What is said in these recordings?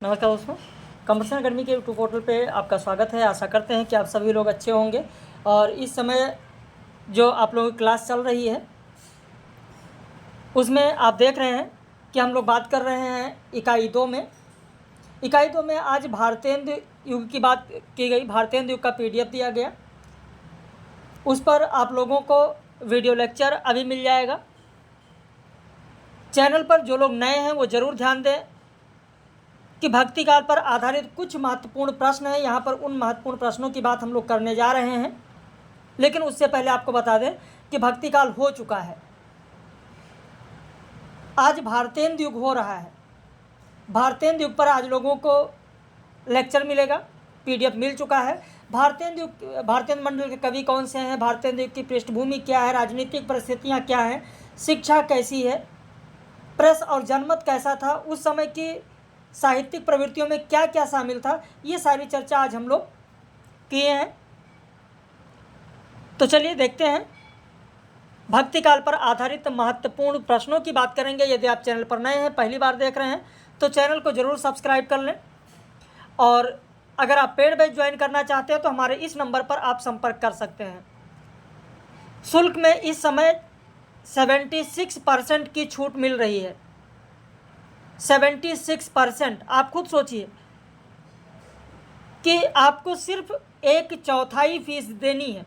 नमस्कार दोस्तों, competition academy के यूट्यूब पोर्टल पे आपका स्वागत है। आशा करते हैं कि आप सभी लोग अच्छे होंगे। और इस समय जो आप लोगों की क्लास चल रही है उसमें आप देख रहे हैं कि हम लोग बात कर रहे हैं इकाई 2 में। इकाई 2 में आज भारतेंदु युग की बात की गई। भारतेंदु युग का PDF दिया गया, उस पर आप लोगों को वीडियो लेक्चर अभी मिल जाएगा। चैनल पर जो लोग नए हैं वो ज़रूर ध्यान दें कि भक्ति काल पर आधारित कुछ महत्वपूर्ण प्रश्न हैं। यहाँ पर उन महत्वपूर्ण प्रश्नों की बात हम लोग करने जा रहे हैं, लेकिन उससे पहले आपको बता दें कि भक्ति काल हो चुका है। आज भारतेंदु युग हो रहा है। भारतेंदु युग पर आज लोगों को लेक्चर मिलेगा, PDF मिल चुका है। भारतेंदु मंडल के कवि कौन से हैं, भारतेंदु युग की पृष्ठभूमि क्या है, राजनीतिक परिस्थितियाँ क्या हैं, शिक्षा कैसी है, प्रेस और जनमत कैसा था, उस समय की साहित्यिक प्रवृत्तियों में क्या क्या शामिल था, ये सारी चर्चा आज हम लोग किए हैं। तो चलिए देखते हैं। भक्ति काल पर आधारित महत्वपूर्ण प्रश्नों की बात करेंगे। यदि आप चैनल पर नए हैं, पहली बार देख रहे हैं, तो चैनल को ज़रूर सब्सक्राइब कर लें। और अगर आप पेड बैच ज्वाइन करना चाहते हैं तो हमारे इस नंबर पर आप संपर्क कर सकते हैं। शुल्क में इस समय 76% की छूट मिल रही है। 76%। आप खुद सोचिए कि आपको सिर्फ 1/4 फीस देनी है,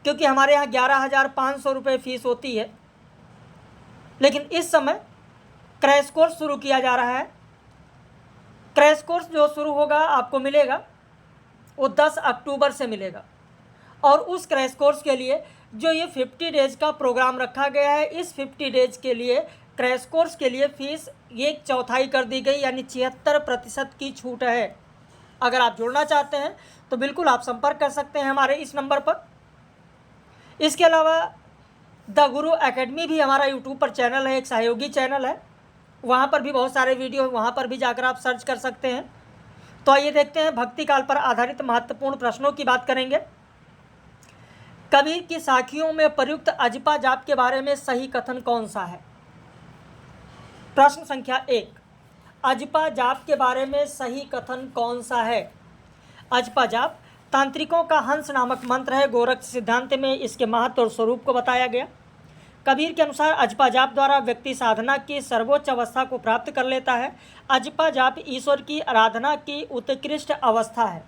क्योंकि हमारे यहाँ 11,500 रुपये फ़ीस होती है। लेकिन इस समय क्रैश कोर्स शुरू किया जा रहा है। क्रैश कोर्स जो शुरू होगा आपको मिलेगा वो 10 अक्टूबर से मिलेगा। और उस क्रैश कोर्स के लिए जो ये 50 डेज का प्रोग्राम रखा गया है, इस 50 डेज के लिए क्रैश कोर्स के लिए फ़ीस 1/4 कर दी गई, यानी 76% की छूट है। अगर आप जुड़ना चाहते हैं तो बिल्कुल आप संपर्क कर सकते हैं हमारे इस नंबर पर। इसके अलावा द गुरु एकेडमी भी हमारा यूट्यूब पर चैनल है, एक सहयोगी चैनल है। वहाँ पर भी बहुत सारे वीडियो, वहाँ पर भी जाकर आप सर्च कर सकते हैं। तो आइए देखते हैं, भक्ति काल पर आधारित महत्वपूर्ण प्रश्नों की बात करेंगे। कबीर की साखियों में प्रयुक्त अजपा जाप के बारे में सही कथन कौन सा है? प्रश्न संख्या 1, अजपा जाप के बारे में सही कथन कौन सा है? अजपा जाप तांत्रिकों का हंस नामक मंत्र है। गोरख सिद्धांत में इसके महत्व और स्वरूप को बताया गया। कबीर के अनुसार अजपा जाप द्वारा व्यक्ति साधना की सर्वोच्च अवस्था को प्राप्त कर लेता है। अजपा जाप ईश्वर की आराधना की उत्कृष्ट अवस्था है।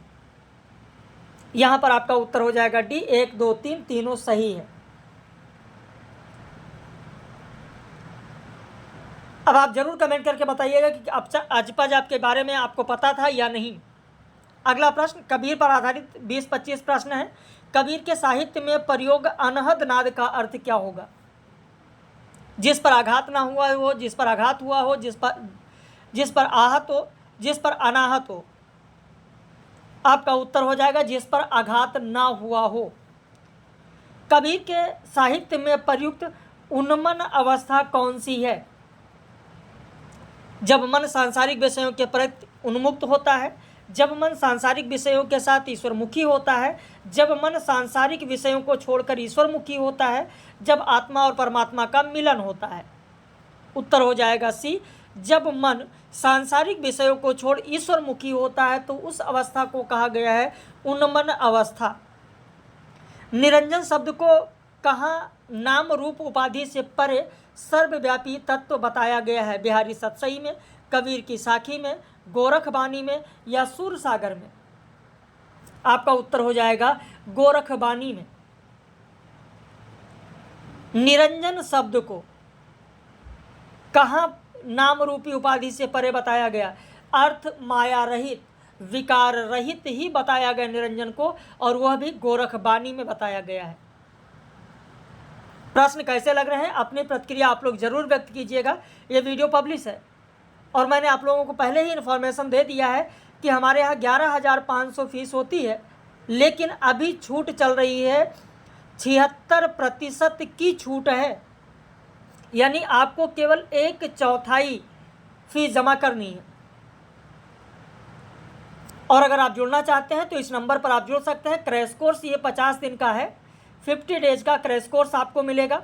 यहाँ पर आपका उत्तर हो जाएगा डी। 1, 2, 3 तीनों सही है। अब आप जरूर कमेंट करके बताइएगा कि अजपा जाप के बारे में आपको पता था या नहीं। अगला प्रश्न कबीर पर आधारित 20-25 प्रश्न है। कबीर के साहित्य में प्रयोग अनहद नाद का अर्थ क्या होगा? जिस पर आघात ना हुआ हो, जिस पर आघात हुआ हो, जिस पर आहत हो, जिस पर अनाहत हो। आपका उत्तर हो जाएगा जिस पर आघात ना हुआ हो। कबीर के साहित्य में प्रयुक्त उन्मन अवस्था कौन सी है? जब मन सांसारिक विषयों के प्रति उन्मुक्त होता है, जब मन सांसारिक विषयों के साथ ईश्वरमुखी होता है, जब मन सांसारिक विषयों को छोड़कर ईश्वरमुखी होता है, जब आत्मा और परमात्मा का मिलन होता है। उत्तर हो जाएगा सी। जब मन सांसारिक विषयों को छोड़ ईश्वरमुखी होता है तो उस अवस्था को कहा गया है उन्मन अवस्था। निरंजन शब्द को कहाँ नाम रूप उपाधि से परे सर्वव्यापी तत्व बताया गया है? बिहारी सतसई में, कबीर की साखी में, गोरखबानी में या सूर सागर में? आपका उत्तर हो जाएगा गोरखबानी में। निरंजन शब्द को कहाँ नाम रूपी उपाधि से परे बताया गया? अर्थ माया रहित, विकार रहित ही बताया गया निरंजन को, और वह भी गोरखबानी में बताया गया है। प्रश्न कैसे लग रहे हैं? अपनी प्रतिक्रिया आप लोग जरूर व्यक्त कीजिएगा। ये वीडियो पब्लिश है और मैंने आप लोगों को पहले ही इन्फॉर्मेशन दे दिया है कि हमारे यहाँ 11,500 फीस होती है, लेकिन अभी छूट चल रही है, 76% की छूट है। यानी आपको केवल 1/4 फीस जमा करनी है। और अगर आप जुड़ना चाहते हैं तो इस नंबर पर आप जुड़ सकते हैं। क्रैश कोर्स ये 50 दिन का है। 50 डेज का क्रैश कोर्स आपको मिलेगा,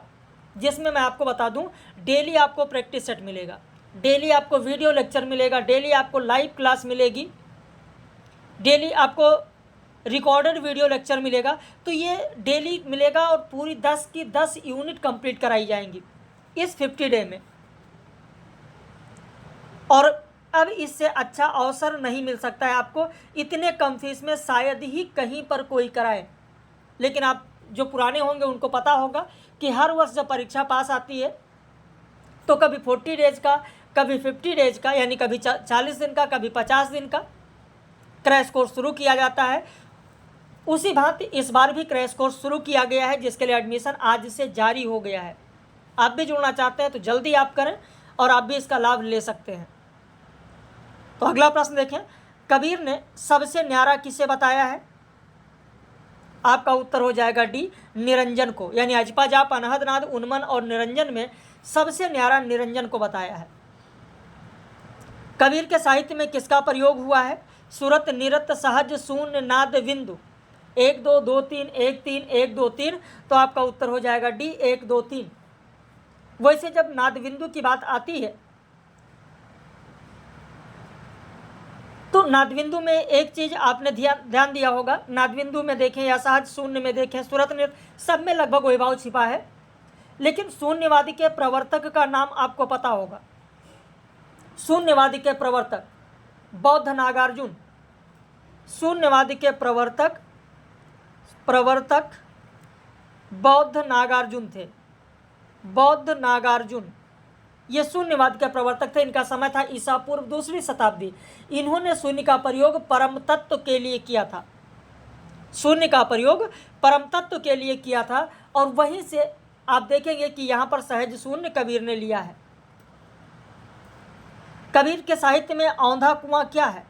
जिसमें मैं आपको बता दूं डेली आपको प्रैक्टिस सेट मिलेगा। डेली आपको वीडियो लेक्चर मिलेगा, डेली आपको लाइव क्लास मिलेगी, डेली आपको रिकॉर्डेड वीडियो लेक्चर मिलेगा। तो ये डेली मिलेगा और पूरी 10 की 10 यूनिट कंप्लीट कराई जाएंगी इस 50 डे में। और अब इससे अच्छा अवसर नहीं मिल सकता है आपको, इतने कम फीस में शायद ही कहीं पर कोई कराए। लेकिन आप जो पुराने होंगे उनको पता होगा कि हर वर्ष जब परीक्षा पास आती है तो कभी 40 डेज का, कभी 50 डेज का, यानी कभी 40 दिन का, कभी 50 दिन का क्रैश कोर्स शुरू किया जाता है। उसी भांति इस बार भी क्रैश कोर्स शुरू किया गया है, जिसके लिए एडमिशन आज से जारी हो गया है। आप भी जुड़ना चाहते हैं तो जल्दी आप करें और आप भी इसका लाभ ले सकते हैं। तो अगला प्रश्न देखें, कबीर ने सबसे न्यारा किसे बताया है? आपका उत्तर हो जाएगा डी, निरंजन को। यानी अजपा जाप अनहद नाद उन्मन और निरंजन में सबसे न्यारा निरंजन को बताया है। कबीर के साहित्य में किसका प्रयोग हुआ है? सुरत, निरत, सहज, शून्य, नाद, बिंदु। 1 2 2 3 1 3 1 2 3। तो आपका उत्तर हो जाएगा डी, 1 2 3। वैसे जब नाद बिंदु की बात आती है तो नादबिंदु में एक चीज आपने ध्यान दिया होगा, नादबिंदु में देखें या सहज, शून्य में देखें, सुरत, नृत्य, सब में लगभग वैभाव छिपा है। लेकिन शून्यवादी के प्रवर्तक का नाम आपको पता होगा। शून्यवादी के प्रवर्तक बौद्ध नागार्जुन। शून्यवादी के प्रवर्तक बौद्ध नागार्जुन थे। बौद्ध नागार्जुन ये शून्यवाद के प्रवर्तक थे। इनका समय था ईसा पूर्व 2वीं शताब्दी। इन्होंने शून्य का प्रयोग परम तत्व के लिए किया था। शून्य का प्रयोग परम तत्व के लिए किया था और वहीं से आप देखेंगे कि यहाँ पर सहज शून्य कबीर ने लिया है। कबीर के साहित्य में औंधा कुआं क्या है?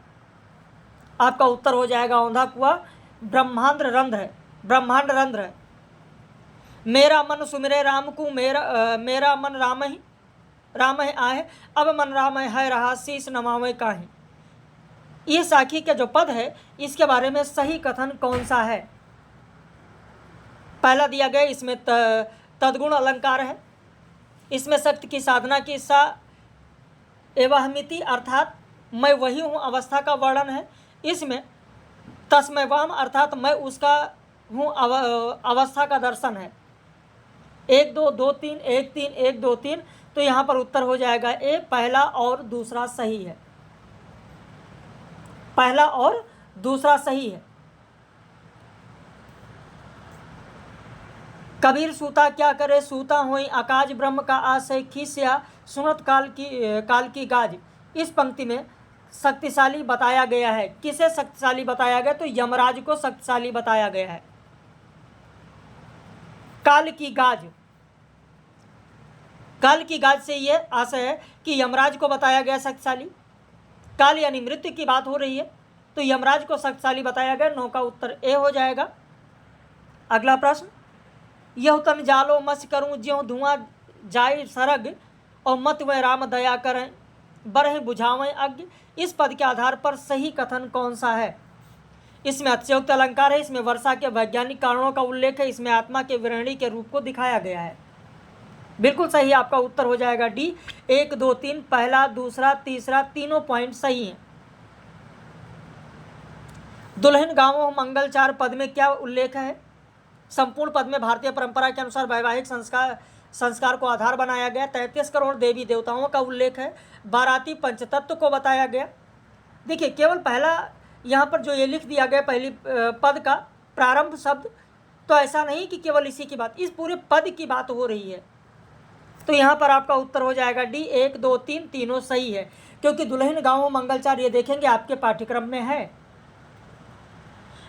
आपका उत्तर हो जाएगा औंधा कुआं ब्रह्मांड रंध्र है। ब्रह्मांड रंध्र है। मेरा मन सुमिरे राम को, मेरा मन राम ही आहे, अब मन राम है रहा, शीस नमावे काहे। ये साखी का जो पद है इसके बारे में सही कथन कौन सा है? पहला दिया गया, इसमें तद्गुण अलंकार है। इसमें शक्ति की साधना की सा एवहमिति अर्थात मैं वही हूँ अवस्था का वर्णन है। इसमें तस्मैवाम अर्थात मैं उसका हूँ अवस्था का दर्शन है। 1 2 2 3 1 3 1 2 3। तो यहाँ पर उत्तर हो जाएगा ए, पहला और दूसरा सही है। पहला और दूसरा सही है। कबीर सूता क्या करे, सूता होई आकाज ब्रह्म का आशय खींचा, सुनत काल की गाज। इस पंक्ति में शक्तिशाली बताया गया है। किसे शक्तिशाली बताया गया? तो यमराज को शक्तिशाली बताया गया है। काल की गाज, काल की गाज से यह आशय है कि यमराज को बताया गया शक्तिशाली। काल यानी मृत्यु की बात हो रही है तो यमराज को शक्तिशाली बताया गया। 9 का उत्तर ए हो जाएगा। अगला प्रश्न, यह तन जालो मस करूं ज्यों धुआं जाए सरग, और मत व राम दया करें बरह बुझावें अज्ञ। इस पद के आधार पर सही कथन कौन सा है? इसमें अतिशयोक्त अलंकार है, इसमें वर्षा के वैज्ञानिक कारणों का उल्लेख है, इसमें आत्मा के विरहणी के रूप को दिखाया गया है। बिल्कुल सही, आपका उत्तर हो जाएगा डी, 1 2 3। पहला, दूसरा, तीसरा, तीनों पॉइंट सही हैं। दुल्हन गाँवों मंगल 4 पद में क्या उल्लेख है? संपूर्ण पद में भारतीय परंपरा के अनुसार वैवाहिक संस्कार को आधार बनाया गया। 33 करोड़ देवी देवताओं का उल्लेख है। बाराती पंचतत्व को बताया गया। देखिए, केवल पहला यहाँ पर जो ये लिख दिया गया पहली पद का प्रारंभ शब्द, तो ऐसा नहीं कि केवल इसी की बात, इस पूरे पद की बात हो रही है। तो यहाँ पर आपका उत्तर हो जाएगा डी, 1 2 3 तीनों सही है। क्योंकि दुल्हन गाँवों मंगलचार ये देखेंगे आपके पाठ्यक्रम में है।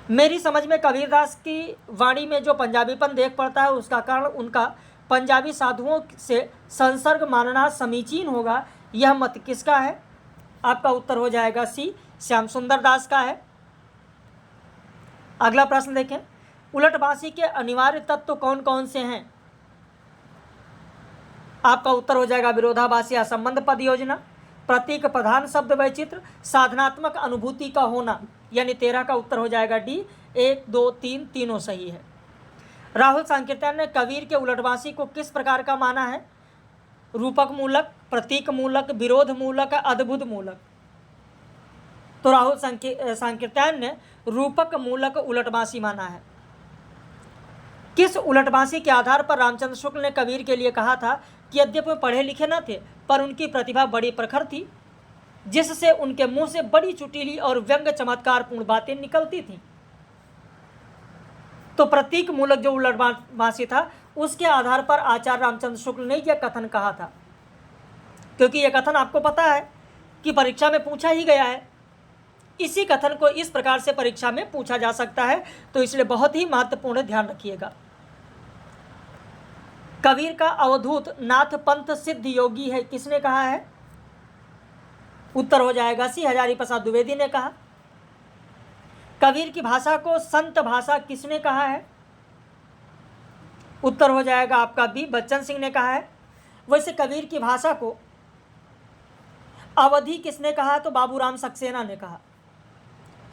मेरी समझ में कबीरदास की वाणी में जो पंजाबीपन देख पड़ता है उसका कारण उनका पंजाबी साधुओं से संसर्ग मानना समीचीन होगा। यह मत किसका है? आपका उत्तर हो जाएगा सी, श्याम सुंदर दास का है। अगला प्रश्न देखें, उलटबांसी के अनिवार्य तत्व कौन कौन से हैं? आपका उत्तर हो जाएगा विरोधाभासी असंबंध पद योजना, प्रतीक प्रधान शब्द वैचित्र, साधनात्मक अनुभूति का होना। यानी 13 का उत्तर हो जाएगा डी, 1 2 3 तीनों सही है। राहुल सांकीर्तन ने कबीर के उलटबांसी को किस प्रकार का माना है? रूपक मूलक, प्रतीक मूलक, विरोध मूलक, अद्भुत मूलक। तो राहुल सांकृत्यायन ने रूपक मूलक उलटबांसी माना है। किस उलटबांसी के आधार पर रामचंद्र शुक्ल ने कबीर के लिए कहा था कि यद्यपि पढ़े लिखे न थे पर उनकी प्रतिभा बड़ी प्रखर थी, जिससे उनके मुंह से बड़ी चुटीली और व्यंग चमत्कारपूर्ण बातें निकलती थीं। तो प्रतीक मूलक जो उलटबांसी था उसके आधार पर आचार्य रामचंद्र शुक्ल ने यह कथन कहा था, क्योंकि यह कथन आपको पता है कि परीक्षा में पूछा ही गया है। इसी कथन को इस प्रकार से परीक्षा में पूछा जा सकता है, तो इसलिए बहुत ही महत्वपूर्ण ध्यान रखिएगा। कबीर का अवधूत नाथ पंथ सिद्ध योगी है, किसने कहा है? उत्तर हो जाएगा सी, हजारी प्रसाद द्विवेदी ने कहा। कबीर की भाषा को संत भाषा किसने कहा है? उत्तर हो जाएगा आपका बी, बच्चन सिंह ने कहा है। वैसे कबीर की भाषा को अवधि किसने कहा? तो बाबूराम सक्सेना ने कहा।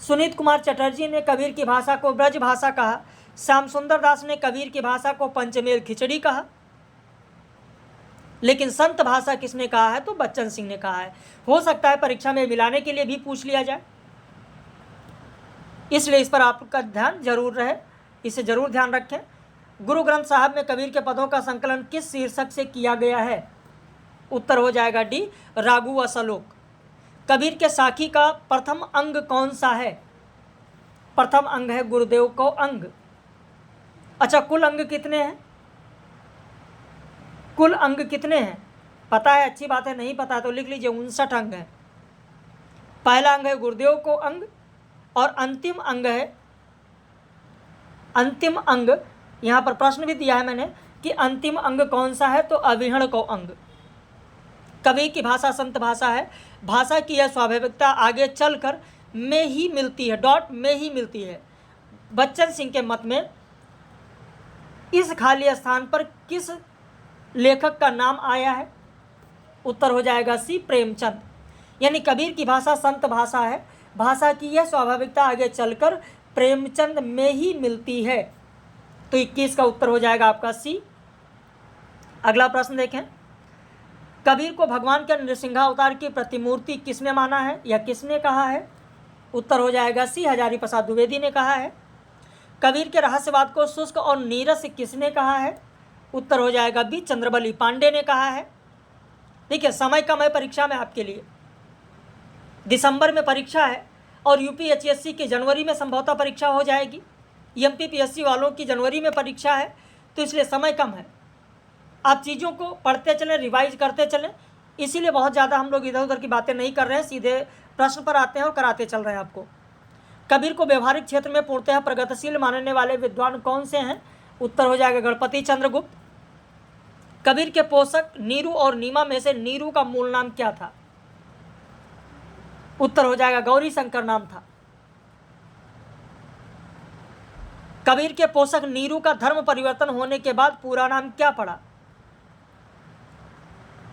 सुनीत कुमार चटर्जी ने कबीर की भाषा को ब्रज भाषा कहा। श्याम सुंदर दास ने कबीर की भाषा को पंचमेल खिचड़ी कहा। लेकिन संत भाषा किसने कहा है? तो बच्चन सिंह ने कहा है। हो सकता है परीक्षा में मिलाने के लिए भी पूछ लिया जाए, इसलिए इस पर आपका ध्यान जरूर रहे, इसे जरूर ध्यान रखें। गुरु ग्रंथ साहब में कबीर के पदों का संकलन किस शीर्षक से किया गया है? उत्तर हो जाएगा डी, रागु व सलोक। कबीर के साखी का प्रथम अंग कौन सा है? प्रथम अंग है गुरुदेव को अंग। अच्छा, कुल अंग कितने हैं? कुल अंग कितने हैं पता है? अच्छी बात है, नहीं पता तो लिख लीजिए, 59 अंग है। पहला अंग है गुरुदेव को अंग और अंतिम अंग है, अंतिम अंग यहाँ पर प्रश्न भी दिया है मैंने कि अंतिम अंग कौन सा है? तो अविहण को अंग। कबीर की भाषा संत भाषा है। भाषा की यह स्वाभाविकता आगे चलकर में ही मिलती है, डॉट में ही मिलती है। बच्चन सिंह के मत में इस खाली स्थान पर किस लेखक का नाम आया है? उत्तर हो जाएगा सी, प्रेमचंद। यानी कबीर की भाषा संत भाषा है, भाषा की यह स्वाभाविकता आगे चलकर प्रेमचंद में ही मिलती है। तो 21 का उत्तर हो जाएगा आपका सी। अगला प्रश्न देखें, कबीर को भगवान के नृसिंहावतार की प्रतिमूर्ति किसने माना है या किसने कहा है? उत्तर हो जाएगा सी, हजारी प्रसाद द्विवेदी ने कहा है। कबीर के रहस्यवाद को शुष्क और नीरस किसने कहा है? उत्तर हो जाएगा बी, चंद्रबली पांडे ने कहा है। देखिए, समय कम है परीक्षा में आपके लिए, दिसंबर में परीक्षा है और यूपीएचएससी की जनवरी में संभवतः परीक्षा हो जाएगी, एमपीपीएससी वालों की जनवरी में परीक्षा है, तो इसलिए समय कम है। आप चीज़ों को पढ़ते चलें, रिवाइज करते चलें, इसीलिए बहुत ज़्यादा हम लोग इधर उधर की बातें नहीं कर रहे हैं, सीधे प्रश्न पर आते हैं और कराते चल रहे हैं आपको। कबीर को व्यवहारिक क्षेत्र में पूर्णतः प्रगतिशील मानने वाले विद्वान कौन से हैं? उत्तर हो जाएगा गणपति चंद्रगुप्त। कबीर के पोषक नीरू और नीमा में से नीरू का मूल नाम क्या था? उत्तर हो जाएगा गौरी शंकर नाम था। कबीर के पोषक नीरू का धर्म परिवर्तन होने के बाद पूरा नाम क्या पड़ा?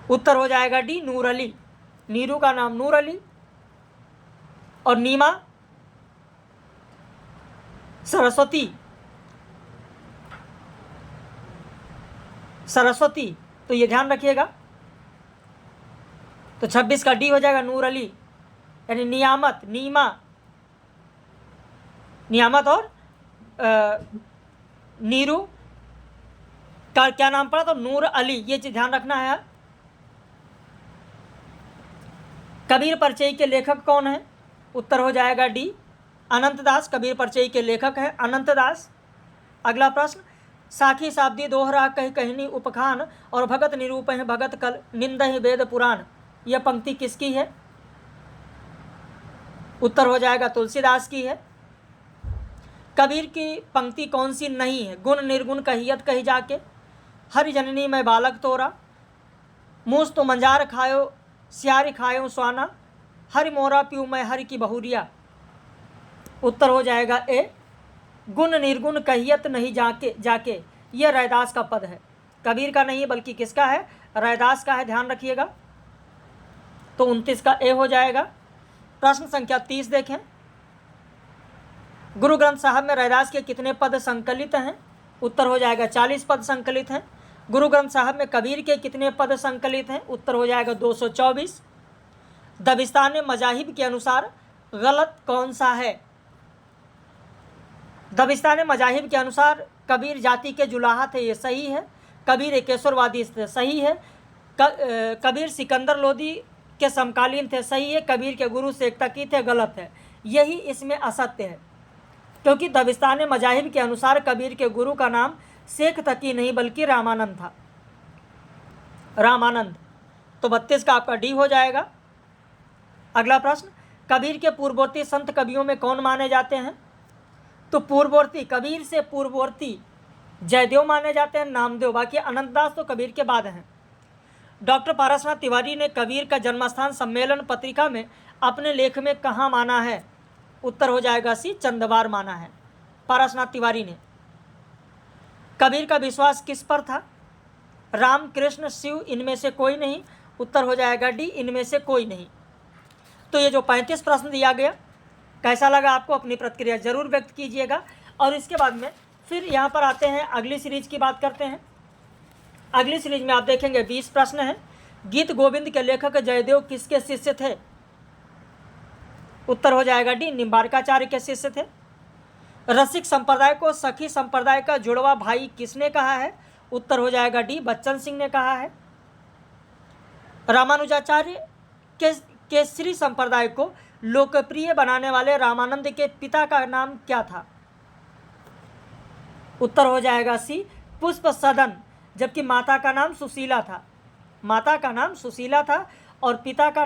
उत्तर हो जाएगा डी, नूर अली। नीरू का नाम नूर अली और नीमा सरस्वती। सरस्वती, तो ये ध्यान रखिएगा। तो 26 का डी हो जाएगा, नूर अली। यानी नियामत, नीमा, नियामत और नीरू का क्या नाम पड़ा? तो नूर अली, ये चीज ध्यान रखना है। कबीर परिचय के लेखक कौन है? उत्तर हो जाएगा डी, अनंत दास। कबीर परिचय के लेखक हैं अनंत दास। अगला प्रश्न, साखी शाब्दी दोहरा कह कहनी उपखान और भगत निरूप है भगत कल निंदहि वेद पुराण, यह पंक्ति किसकी है? उत्तर हो जाएगा तुलसीदास की है। कबीर की पंक्ति कौन सी नहीं है? गुण निर्गुण कहियत कही जाके, हरि जननी में बालक तोरा, मूस तो मंजार खायो सियारी खायो स्वाना, हरि मोरा पीऊ मैं हरि की बहुरिया। उत्तर हो जाएगा ए, गुण निर्गुण कहियत नहीं जाके जाके, यह रैदास का पद है, कबीर का नहीं बल्कि किसका है? रैदास का है, ध्यान रखिएगा। तो 29 का ए हो जाएगा। प्रश्न संख्या 30 देखें, गुरु ग्रंथ साहब में रैदास के कितने पद संकलित हैं? उत्तर हो जाएगा 40 पद संकलित हैं। गुरु ग्रंथ साहब में कबीर के कितने पद संकलित हैं? उत्तर हो जाएगा 224। दबिस्तान मजाहिब के अनुसार गलत कौन सा है? दबिस्तान मजाहिब के अनुसार कबीर जाति के जुलाहा थे, ये सही है। कबीर एकेश्वरवादी थे, सही है। कबीर सिकंदर लोदी के समकालीन थे, सही है। कबीर के गुरु शेख तकी थे, गलत है। यही इसमें असत्य है, क्योंकि दबिस्तान मजाहिब के अनुसार कबीर के गुरु का नाम शेख तकी नहीं बल्कि रामानंद था, रामानंद। तो 32 का आपका डी हो जाएगा। अगला प्रश्न, कबीर के पूर्ववर्ती संत कवियों में कौन माने जाते हैं? तो पूर्ववर्ती, कबीर से पूर्ववर्ती जयदेव माने जाते हैं, नामदेव। बाकी अनंतदास तो कबीर के बाद हैं। डॉक्टर पारसनाथ तिवारी ने कबीर का जन्मस्थान सम्मेलन पत्रिका में अपने लेख में कहाँ माना है? उत्तर हो जाएगा सी, चंदवार माना है पारसनाथ तिवारी ने। कबीर का विश्वास किस पर था? राम, कृष्ण, शिव, इनमें से कोई नहीं। उत्तर हो जाएगा डी, इनमें से कोई नहीं। तो ये जो 35 प्रश्न दिया गया, कैसा लगा आपको? अपनी प्रतिक्रिया जरूर व्यक्त कीजिएगा। और इसके बाद में फिर यहाँ पर आते हैं, अगली सीरीज की बात करते हैं। अगली सीरीज में आप देखेंगे 20 प्रश्न हैं। गीत गोविंद के लेखक जयदेव किसके शिष्य थे? उत्तर हो जाएगा डी, निम्बारकाचार्य के शिष्य थे। रसिक संप्रदाय को सखी संप्रदाय का जुड़वा भाई किसने कहा है? उत्तर हो जाएगा डी, बच्चन सिंह ने कहा है। रामानुजाचार्य केसरी संप्रदाय को लोकप्रिय बनाने वाले रामानंद के पिता का नाम क्या था? उत्तर हो जाएगा सी, पुष्प सदन। जबकि माता का नाम सुशीला था, माता का नाम सुशीला था और पिता का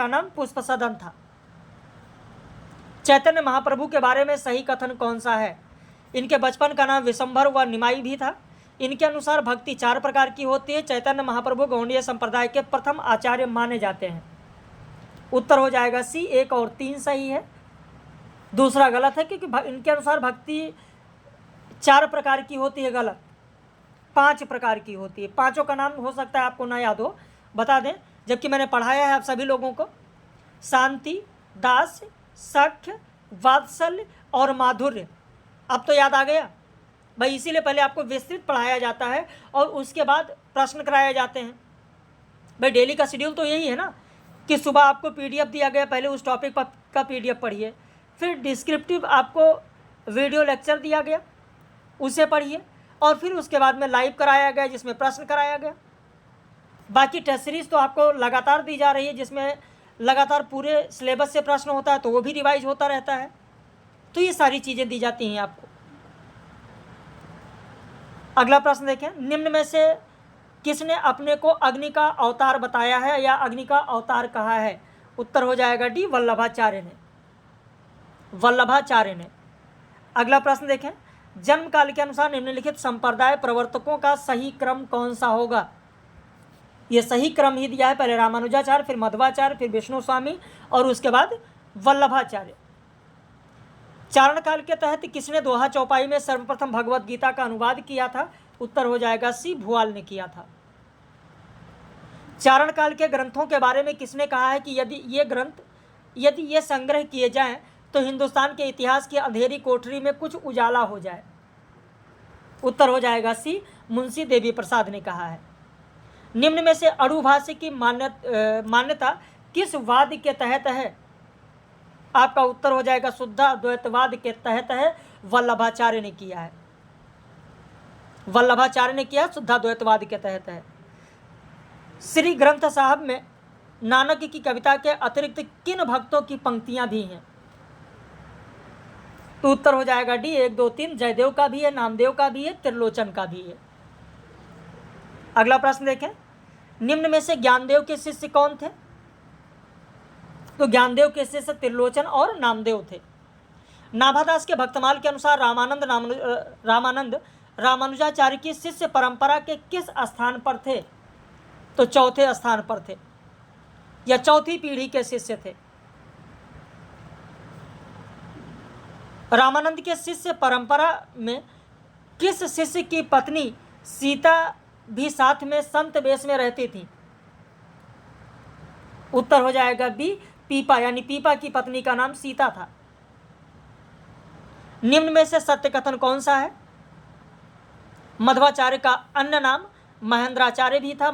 नाम पुष्प सदन था। चैतन्य महाप्रभु के बारे में सही कथन कौन सा है? इनके बचपन का नाम विशंभर व निमाई भी था। इनके अनुसार भक्ति 4 प्रकार की होती है। चैतन्य महाप्रभु गौड़ीय संप्रदाय के प्रथम आचार्य माने जाते हैं। उत्तर हो जाएगा सी, 1 और 3 सही है, दूसरा गलत है, क्योंकि इनके अनुसार भक्ति 4 प्रकार की होती है, गलत। 5 प्रकार की होती है। पांचों का नाम हो सकता है आपको ना याद हो, बता दें, जबकि मैंने पढ़ाया है आप सभी लोगों को। शांति, दास, सख्य, वात्सल्य और माधुर्य। अब तो याद आ गया भाई, इसीलिए पहले आपको विस्तृत पढ़ाया जाता है और उसके बाद प्रश्न कराए जाते हैं। भाई डेली का शेड्यूल तो यही है ना, कि सुबह आपको पीडीएफ दिया गया, पहले उस टॉपिक का पीडीएफ पढ़िए, फिर डिस्क्रिप्टिव आपको वीडियो लेक्चर दिया गया, उसे पढ़िए, और फिर उसके बाद में लाइव कराया गया जिसमें प्रश्न कराया गया। बाकी टेस्ट सीरीज तो आपको लगातार दी जा रही है, जिसमें लगातार पूरे सिलेबस से प्रश्न होता है, तो वो भी रिवाइज होता रहता है। तो ये सारी चीज़ें दी जाती हैं आपको। अगला प्रश्न देखें, निम्न में से किसने अपने को अग्नि का अवतार बताया है या अग्नि का अवतार कहा है? उत्तर हो जाएगा डी, वल्लभाचार्य ने, वल्लभाचार्य ने। अगला प्रश्न देखें, जन्म काल के अनुसार निम्नलिखित संप्रदाय प्रवर्तकों का सही क्रम कौन सा होगा? ये सही क्रम ही दिया है, पहले रामानुजाचार्य, फिर मध्वाचार्य, फिर विष्णु स्वामी और उसके बाद वल्लभाचार्य। चारण काल के तहत किसने दोहा चौपाई में सर्वप्रथम भगवत गीता का अनुवाद किया था? उत्तर हो जाएगा सी, भुआल ने किया था। चारण काल के ग्रंथों के बारे में किसने कहा है कि यदि ये संग्रह किए जाएं तो हिंदुस्तान के इतिहास की अंधेरी कोठरी में कुछ उजाला हो जाए? उत्तर हो जाएगा सी, मुंशी देवी प्रसाद ने कहा है। निम्न में से अणुभाष्य की मान्यता किस वाद के तहत है? आपका उत्तर हो जाएगा शुद्ध अद्वैतवाद के तहत है, वल्लभाचार्य ने किया है, वल्लभाचार्य ने किया, शुद्ध अद्वैतवाद के तहत है। श्री ग्रंथ साहब में नानक की कविता के अतिरिक्त किन भक्तों की पंक्तियां भी हैं? तो उत्तर हो जाएगा डी, 1, 2, 3, जयदेव का भी है, नामदेव का भी है, त्रिलोचन का भी है। अगला प्रश्न देखें, निम्न में से ज्ञानदेव के शिष्य कौन थे? तो ज्ञानदेव के शिष्य त्रिलोचन और नामदेव थे। नाभादास के भक्तमाल के अनुसार रामानंद रामानुजाचार्य की शिष्य परंपरा के किस स्थान पर थे? तो चौथे स्थान पर थे, या चौथी पीढ़ी के शिष्य थे। रामानंद के शिष्य परंपरा में किस शिष्य की पत्नी सीता भी साथ में संत वेश में रहती थी? उत्तर हो जाएगा बी, पीपा, यानी पीपा की पत्नी का नाम सीता था। निम्न में से सत्य कथन कौन सा है? मध्वाचार्य का अन्य नाम महेंद्राचार्य भी था।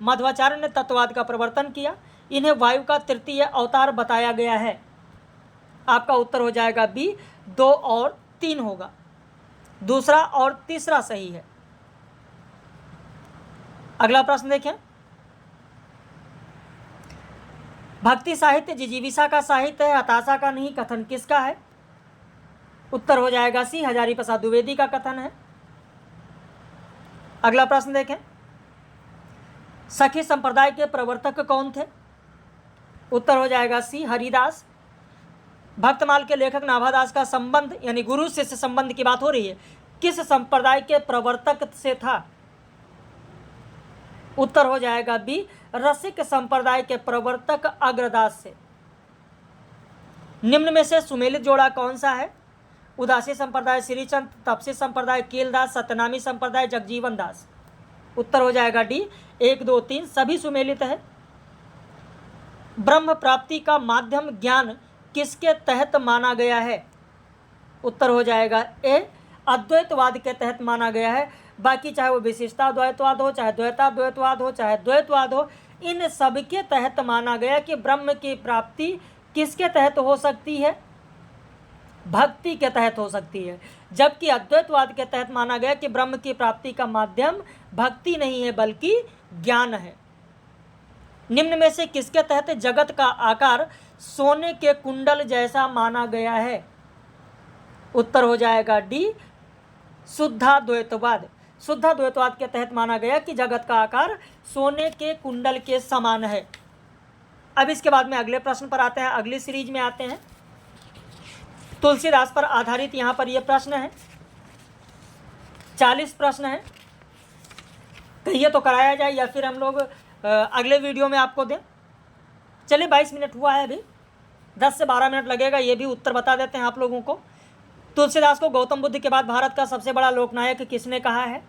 मध्वाचार्य ने तत्ववाद का प्रवर्तन किया। इन्हें वायु का तृतीय अवतार बताया गया है। आपका उत्तर हो जाएगा बी, 2 और 3 होगा। दूसरा और तीसरा सही है। अगला प्रश्न देखें, भक्ति साहित्य जिजीविषा का साहित्य है, हताशा का नहीं। कथन किसका है? उत्तर हो जाएगा सी, हजारी प्रसाद द्विवेदी का कथन है। अगला प्रश्न देखें, सखी संप्रदाय के प्रवर्तक कौन थे? उत्तर हो जाएगा सी, हरिदास। भक्तमाल के लेखक नाभादास का संबंध यानी गुरु शिष्य संबंध की बात हो रही है, किस संप्रदाय के प्रवर्तक से था? उत्तर हो जाएगा बी, रसिक संप्रदाय के प्रवर्तक अग्रदास से। निम्न में से सुमेलित जोड़ा कौन सा है? उदासी संप्रदाय श्रीचंद, तपसी संप्रदाय कीलदास, सत्यनामी संप्रदाय जगजीवन दास। उत्तर हो जाएगा डी, 1, 2, 3 सभी सुमेलित है। ब्रह्म प्राप्ति का माध्यम ज्ञान किसके तहत माना गया है? उत्तर हो जाएगा ए, अद्वैतवाद के तहत माना गया है। बाकी चाहे वो विशिष्टा द्वैतवाद हो, चाहे द्वैता द्वैतवाद हो, चाहे द्वैतवाद हो, इन सबके तहत माना गया कि ब्रह्म की प्राप्ति किसके तहत हो सकती है? भक्ति के तहत हो सकती है। जबकि अद्वैतवाद के तहत माना गया कि ब्रह्म की प्राप्ति का माध्यम भक्ति नहीं है बल्कि ज्ञान है। निम्न में से किसके तहत जगत का आकार सोने के कुंडल जैसा माना गया है? उत्तर हो जाएगा डी, शुद्धाद्वैतवाद। शुद्धाद्वैतवाद के तहत माना गया कि जगत का आकार सोने के कुंडल के समान है। अब इसके बाद में अगले प्रश्न पर आते हैं, अगली सीरीज में आते हैं। तुलसीदास पर आधारित यहाँ पर यह प्रश्न है, 40 प्रश्न है। कहिए तो कराया जाए या फिर हम लोग अगले वीडियो में आपको दें। चलिए 22 मिनट हुआ है, अभी 10 से 12 मिनट लगेगा, ये भी उत्तर बता देते हैं आप लोगों को। तुलसीदास को गौतम बुद्ध के बाद भारत का सबसे बड़ा लोकनायक किसने कहा है?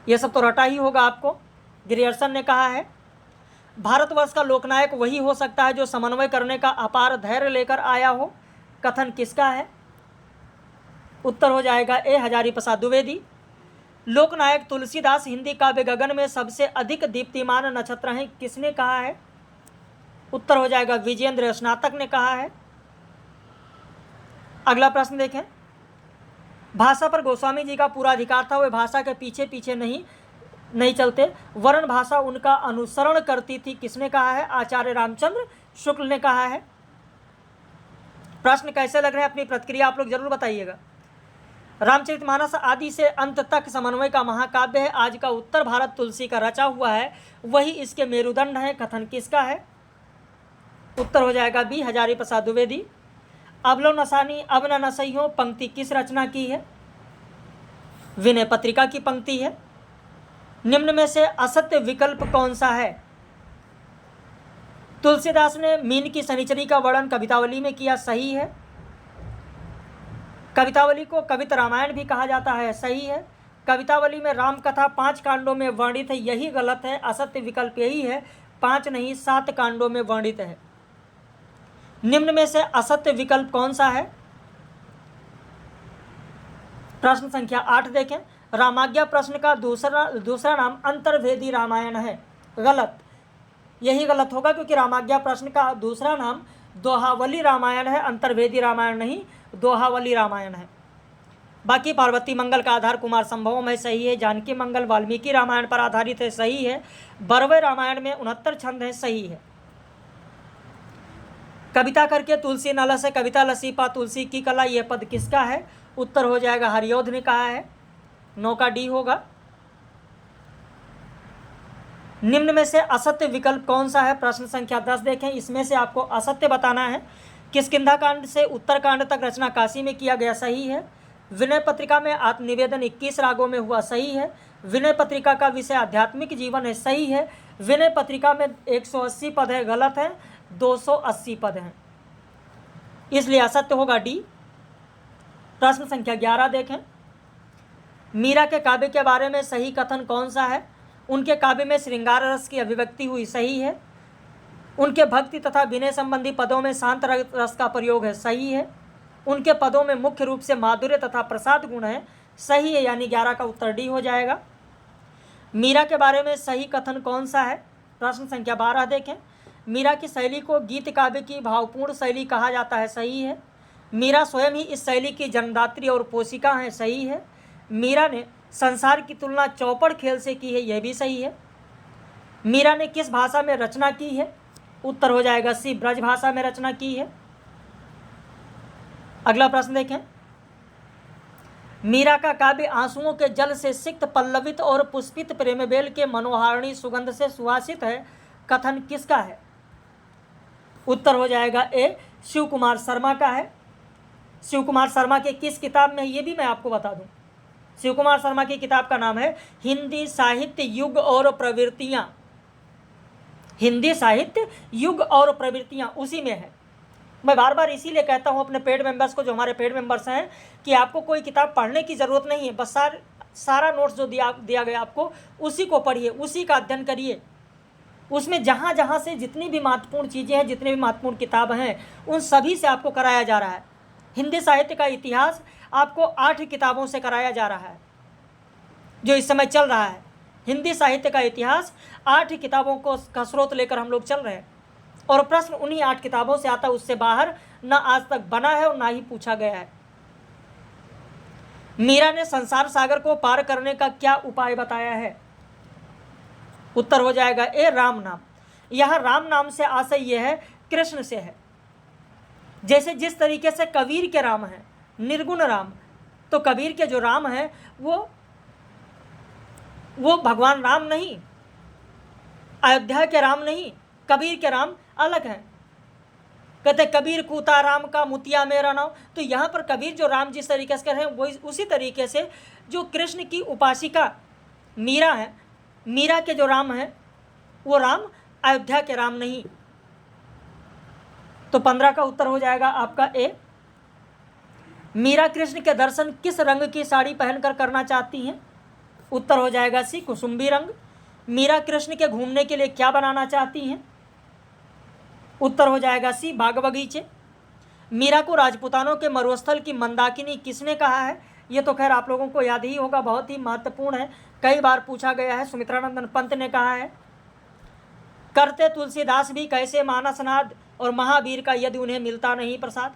यह सब तो रटा ही होगा आपको। ग्रियर्सन ने कहा है। भारतवर्ष का लोकनायक वही हो सकता है जो समन्वय करने का अपार धैर्य लेकर आया हो। कथन किसका है? उत्तर हो जाएगा ए, हजारी प्रसाद द्विवेदी। लोकनायक तुलसीदास हिंदी काव्य गगन में सबसे अधिक दीप्तिमान नक्षत्र हैं, किसने कहा है? उत्तर हो जाएगा विजेंद्र स्नातक ने कहा है। अगला प्रश्न देखें, भाषा पर गोस्वामी जी का पूरा अधिकार था, वे भाषा के पीछे पीछे नहीं चलते, वर्ण भाषा उनका अनुसरण करती थी, किसने कहा है? आचार्य रामचंद्र शुक्ल ने कहा है। प्रश्न कैसे लग रहे हैं, अपनी प्रतिक्रिया आप लोग जरूर बताइएगा। रामचरितमानस आदि से अंत तक समन्वय का महाकाव्य है। आज का उत्तर भारत तुलसी का रचा हुआ है, वही इसके मेरुदंड है। कथन किसका है? उत्तर हो जाएगा बी, हजारी प्रसाद द्विवेदी। अबलो नसानी अब न नसइयों पंक्ति किस रचना की है? विनय पत्रिका की पंक्ति है। निम्न में से असत्य विकल्प कौन सा है? तुलसीदास ने मीन की शनिचरी का वर्णन कवितावली में किया, सही है। कवितावली को कवित रामायण भी कहा जाता है, सही है। कवितावली में राम कथा 5 कांडों में वर्णित है, यही गलत है। असत्य विकल्प यही है, 5 नहीं 7 कांडों में वर्णित है। निम्न में से असत्य विकल्प कौन सा है? प्रश्न संख्या 8 देखें, रामाज्ञा प्रश्न का दूसरा नाम अंतर्वेदी रामायण है, गलत। यही गलत होगा क्योंकि रामाज्ञा प्रश्न का दूसरा नाम दोहावली रामायण है, अंतर्वेदी रामायण नहीं, दोहावली रामायण है। बाकी पार्वती मंगल का आधार कुमार संभवों में सही है। जानकी मंगल वाल्मीकि रामायण पर आधारित है, सही है। बरवे रामायण में 69 छंद है, सही है। कविता करके तुलसी नाला से कविता लसी पा तुलसी की कला, यह पद किसका है? उत्तर हो जाएगा हरियोध ने कहा है, 9 का डी होगा। निम्न में से असत्य विकल्प कौन सा है? प्रश्न संख्या 10 देखें, इसमें से आपको असत्य बताना है। किष्किंधा कांड से उत्तरकांड तक रचना काशी में किया गया, सही है। विनय पत्रिका में आत्मनिवेदन 21 रागों में हुआ, सही है। विनय पत्रिका का विषय आध्यात्मिक जीवन है, सही है। विनय पत्रिका में 180 पद है, गलत है। 280 पद हैं, इसलिए असत्य होगा डी। प्रश्न संख्या 11 देखें, मीरा के काव्य के बारे में सही कथन कौन सा है? उनके काव्य में श्रृंगार रस की अभिव्यक्ति हुई, सही है। उनके भक्ति तथा विनय संबंधी पदों में शांत रस का प्रयोग है, सही है। उनके पदों में मुख्य रूप से माधुर्य तथा प्रसाद गुण है। सही है, यानी 11 का उत्तर डी हो जाएगा। मीरा के बारे में सही कथन कौन सा है? प्रश्न संख्या 12 देखें। मीरा की शैली को गीत काव्य की भावपूर्ण शैली कहा जाता है। सही है। मीरा स्वयं ही इस शैली की जन्मदात्री और पोषिका हैं। सही है। मीरा ने संसार की तुलना चौपड़ खेल से की है। यह भी सही है। मीरा ने किस भाषा में रचना की है? उत्तर हो जाएगा सी, ब्रज भाषा में रचना की है। अगला प्रश्न देखें। मीरा का काव्य आंसुओं के जल से सिक्त पल्लवित और पुष्पित प्रेमबेल के मनोहारिणी सुगंध से सुवासित है। कथन किसका है? उत्तर हो जाएगा ए, शिव कुमार शर्मा का है। शिव कुमार शर्मा के किस किताब में है ये भी मैं आपको बता दूं। शिव कुमार शर्मा की किताब का नाम है हिंदी साहित्य युग और प्रवृत्तियां। हिंदी साहित्य युग और प्रवृत्तियां उसी में है। मैं बार बार इसीलिए कहता हूं अपने पेड मेंबर्स को, जो हमारे पेड मेंबर्स हैं, कि आपको कोई किताब पढ़ने की ज़रूरत नहीं है। बस सारा नोट्स जो दिया गया आपको उसी को पढ़िए, उसी का अध्ययन करिए। उसमें जहाँ जहाँ से जितनी भी महत्वपूर्ण चीज़ें हैं, जितनी भी महत्वपूर्ण किताब हैं, उन सभी से आपको कराया जा रहा है। हिंदी साहित्य का इतिहास आपको 8 किताबों से कराया जा रहा है जो इस समय चल रहा है। हिंदी साहित्य का इतिहास 8 किताबों को का स्रोत लेकर हम लोग चल रहे हैं और प्रश्न उन्हीं 8 किताबों से आता है। उससे बाहर न आज तक बना है और ना ही पूछा गया है। मीरा ने संसार सागर को पार करने का क्या उपाय बताया है? उत्तर हो जाएगा ए, राम नाम। यह राम नाम से आशय यह है कृष्ण से है। जैसे जिस तरीके से कबीर के राम हैं निर्गुण राम, तो कबीर के जो राम हैं वो भगवान राम नहीं, अयोध्या के राम नहीं, कबीर के राम अलग हैं। कहते कबीर कूता राम का मुतिया मेरा नाम। तो यहाँ पर कबीर जो राम जिस तरीके से कर रहे हैं वो उसी तरीके से जो कृष्ण की उपासिका मीरा है, मीरा के जो राम हैं वो राम अयोध्या के राम नहीं। तो 15 का उत्तर हो जाएगा आपका ए। मीरा कृष्ण के दर्शन किस रंग की साड़ी पहनकर करना चाहती हैं? उत्तर हो जाएगा सी, कुसुम्बी रंग। मीरा कृष्ण के घूमने के लिए क्या बनाना चाहती हैं? उत्तर हो जाएगा सी, बाग बगीचे। मीरा को राजपूतानों के मरुस्थल की मंदाकिनी किसने कहा है? ये तो खैर आप लोगों को याद ही होगा, बहुत ही महत्वपूर्ण है, कई बार पूछा गया है। सुमित्रानंदन पंत ने कहा है। करते तुलसीदास भी कैसे मानसनाद और महावीर का यदि उन्हें मिलता नहीं प्रसाद।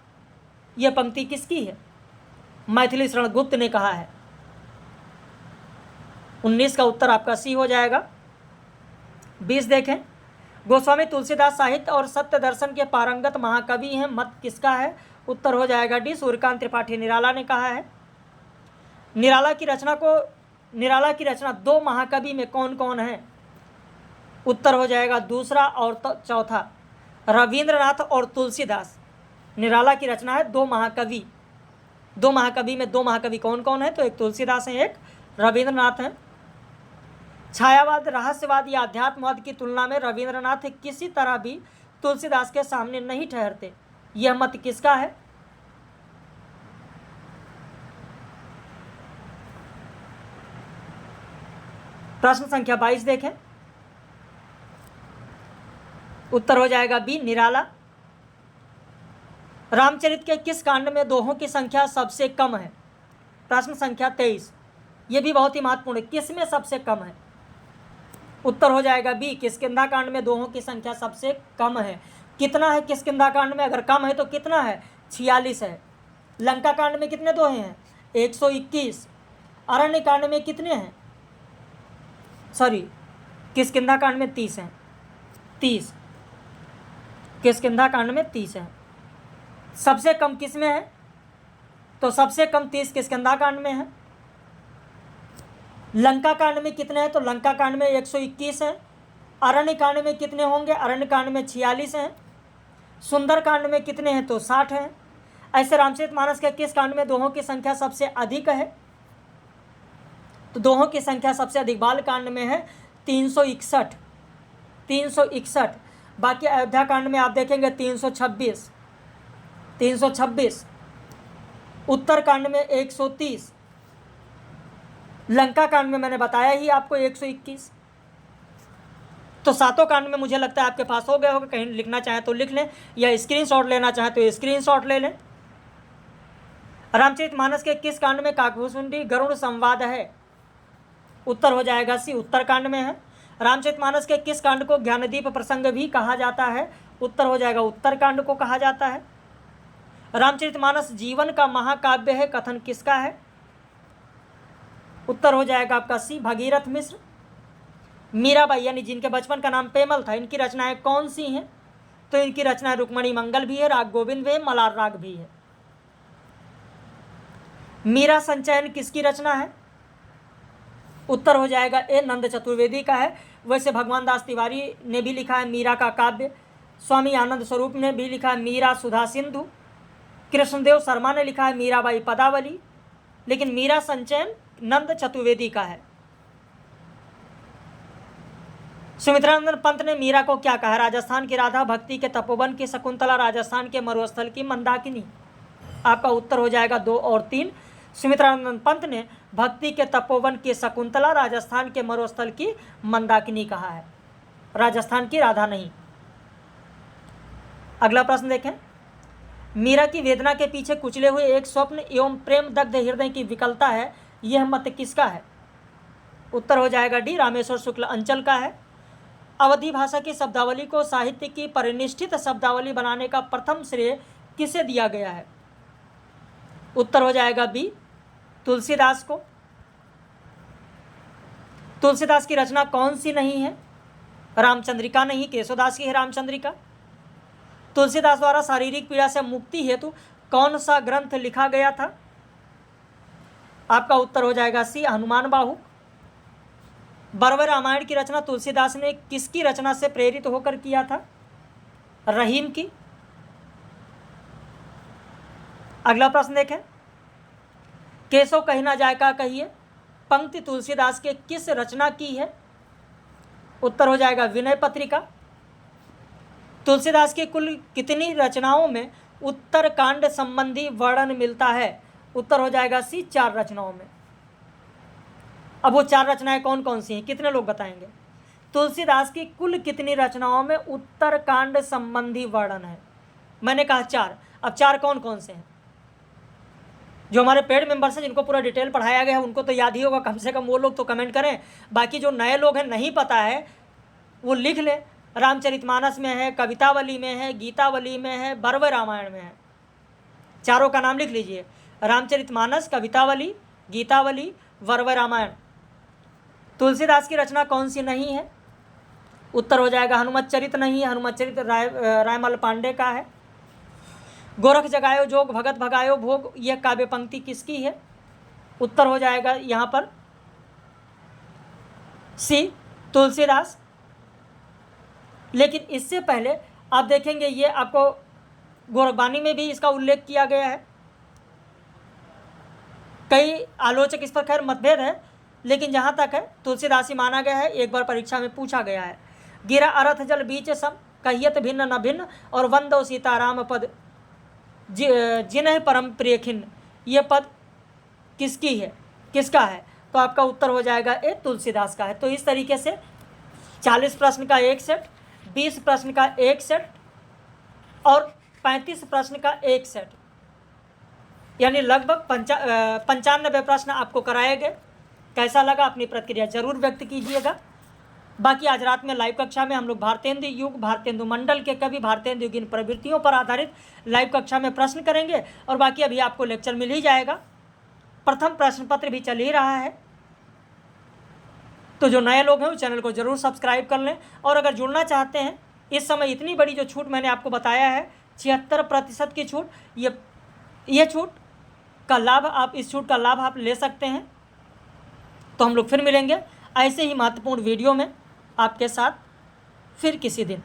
यह पंक्ति किसकी है? मैथिली शरण गुप्त ने कहा है। 19 का उत्तर आपका सी हो जाएगा। 20 देखें। गोस्वामी तुलसीदास साहित्य और सत्य दर्शन के पारंगत महाकवि हैं। मत किसका है? उत्तर हो जाएगा डी, सूर्यकांत त्रिपाठी निराला ने कहा है। निराला की रचना 2 महाकवि में कौन कौन है? उत्तर हो जाएगा दूसरा और चौथा, रविंद्रनाथ और तुलसीदास। निराला की रचना है 2 महाकवि। 2 महाकवि में 2 महाकवि कौन कौन है? तो एक तुलसीदास हैं, एक रविंद्रनाथ हैं। छायावाद, रहस्यवाद या अध्यात्मवाद की तुलना में रविंद्रनाथ किसी तरह भी तुलसीदास के सामने नहीं ठहरते। यह मत किसका है? प्रश्न संख्या 22 देखें। उत्तर हो जाएगा बी, निराला। रामचरित के किस कांड में दोहों की संख्या सबसे कम है? प्रश्न संख्या 23। यह भी बहुत ही महत्वपूर्ण है, किस में सबसे कम है? उत्तर हो जाएगा बी, किष्किंधा कांड में दोहों की संख्या सबसे कम है। कितना है किष्किंधा कांड में? अगर कम है तो कितना है? 46 है। लंका कांड में कितने दोहे हैं? 121। अरण्य कांड में कितने हैं? किष्किंधा कांड में 30 हैं। 30 किष्किंधा कांड में 30 है। सबसे कम किस में है? तो सबसे कम 30 किष्किंधा कांड में है। लंका कांड में कितने हैं? तो लंका कांड में 121 हैं। अरण्य कांड में कितने होंगे? अरण्य कांड में 46 हैं। सुंदर कांड में कितने हैं? तो 60 हैं। ऐसे रामचरितमानस के किस कांड में दोहों की संख्या सबसे अधिक है? तो दोहों की संख्या सबसे अधिक बाल कांड में है 361। 361। बाकी अयोध्या कांड में आप देखेंगे 326। 326। उत्तर कांड में 130। लंका कांड में मैंने बताया ही आपको 121। तो सातों कांड में मुझे लगता है आपके पास हो गया होगा। कहीं लिखना चाहें तो लिख लें या स्क्रीनशॉट लेना चाहें तो स्क्रीनशॉट ले लें। रामचरितमानस के किस कांड में काकभूषुंडी गरुड़ संवाद है? उत्तर हो जाएगा सी, उत्तरकांड में है। रामचरितमानस के किस कांड को ज्ञानदीप प्रसंग भी कहा जाता है? उत्तर हो जाएगा उत्तरकांड को कहा जाता है। रामचरितमानस जीवन का महाकाव्य है, कथन किसका है? उत्तर हो जाएगा आपका सी, भगीरथ मिश्र। मीराबाई यानी जिनके बचपन का नाम पेमल था, इनकी रचनाएं कौन सी हैं? तो इनकी रचना रुक्मणी मंगल भी है, राग गोविंद भी है, मलार राग भी है। मीरा संचयन किसकी रचना है? उत्तर हो जाएगा ए, नंद चतुर्वेदी का है। वैसे भगवान दास तिवारी ने भी लिखा है मीरा का काव्य, स्वामी आनंद स्वरूप ने भी लिखा है मीरा सुधा सिंधु, कृष्णदेव शर्मा ने लिखा है मीराबाई पदावली, लेकिन मीरा संचयन नंद चतुर्वेदी का है। सुमित्रानंद पंत ने मीरा को क्या कहा? राजस्थान की राधा, भक्ति के तपोवन की शकुंतला, राजस्थान के मरुस्थल की मंदाकिनी। आपका उत्तर हो जाएगा 2 और 3। सुमित्रानंद पंत ने भक्ति के तपोवन की शकुंतला, राजस्थान के मरुस्थल की मंदाकिनी कहा है, राजस्थान की राधा नहीं। अगला प्रश्न देखें, मीरा की वेदना के पीछे कुचले हुए एक स्वप्न एवं प्रेम दग्ध हृदय की विकलता है, यह मत किसका है? उत्तर हो जाएगा डी, रामेश्वर शुक्ल अंचल का है। अवधी भाषा की शब्दावली को साहित्य की परिनिष्ठित शब्दावली बनाने का प्रथम श्रेय किसे दिया गया है? उत्तर हो जाएगा बी, तुलसीदास को। तुलसीदास की रचना कौन सी नहीं है? रामचंद्रिका नहीं, केशवदास की है रामचंद्रिका। तुलसीदास द्वारा शारीरिक पीड़ा से मुक्ति हेतु कौन सा ग्रंथ लिखा गया था? आपका उत्तर हो जाएगा सी, हनुमान बाहु। बरवे रामायण की रचना तुलसीदास ने किसकी रचना से प्रेरित होकर किया था? रहीम की। अगला प्रश्न देखें, केशव कहीं ना जाए का कहिए पंक्ति तुलसीदास के किस रचना की है? उत्तर हो जाएगा विनय पत्रिका। तुलसीदास की कुल कितनी रचनाओं में उत्तरकांड संबंधी वर्णन मिलता है? उत्तर हो जाएगा सी, 4 रचनाओं में। अब वो 4 रचनाएं कौन कौन सी हैं, कितने लोग बताएंगे? तुलसीदास की कुल कितनी रचनाओं में उत्तरकांड संबंधी वर्णन है? मैंने कहा 4। अब 4 कौन कौन से हैं? जो हमारे पेड मेंबर्स हैं, जिनको पूरा डिटेल पढ़ाया गया है, उनको तो याद ही होगा, कम से कम वो लोग तो कमेंट करें। बाकी जो नए लोग हैं, नहीं पता है, वो लिख ले। रामचरितमानस में है, कवितावली में है, गीतावली में है, बरवे रामायण में है। चारों का नाम लिख लीजिए, रामचरितमानस, कवितावली, गीतावली, बरवे रामायण। तुलसीदास की रचना कौन सी नहीं है? उत्तर हो जाएगा हनुमत चरित नहीं है, हनुमत चरित रायमल पांडे का है। गोरख जगायो जोग भगत भगायो भोग, यह काव्य पंक्ति किसकी है? उत्तर हो जाएगा यहाँ पर सी, तुलसीदास। लेकिन इससे पहले आप देखेंगे, ये आपको गोरखबानी में भी इसका उल्लेख किया गया है। कई आलोचक इस पर खैर मतभेद है, लेकिन जहाँ तक है तुलसीदासी माना गया है। एक बार परीक्षा में पूछा गया है, गिरा अरथ जल बीच सम, कहियत भिन्न न भिन्न, और वंदो सीताराम पद जिन्ह परम प्रिय खिन्न, ये पद किसकी है, किसका है? तो आपका उत्तर हो जाएगा ए, तुलसीदास का है। तो इस तरीके से 40 प्रश्न का एक सेट, 20 प्रश्न का एक सेट और 35 प्रश्न का एक सेट, यानी लगभग 95 प्रश्न आपको कराए गए। कैसा लगा, अपनी प्रतिक्रिया जरूर व्यक्त कीजिएगा। बाकी आज रात में लाइव कक्षा में हम लोग भारतेंदु युग, भारतेंदु मंडल के कवि, भारतेंदु युगीन प्रवृत्तियों पर आधारित लाइव कक्षा में प्रश्न करेंगे। और बाकी अभी आपको लेक्चर मिल ही जाएगा, प्रथम प्रश्न पत्र भी चल ही रहा है। तो जो नए लोग हैं वो चैनल को जरूर सब्सक्राइब कर लें। और अगर जुड़ना चाहते हैं, इस समय इतनी बड़ी जो छूट मैंने आपको बताया है, 76% की छूट, ये छूट का लाभ आप, इस छूट का लाभ आप ले सकते हैं। तो हम लोग फिर मिलेंगे ऐसे ही महत्वपूर्ण वीडियो में आपके साथ फिर किसी दिन।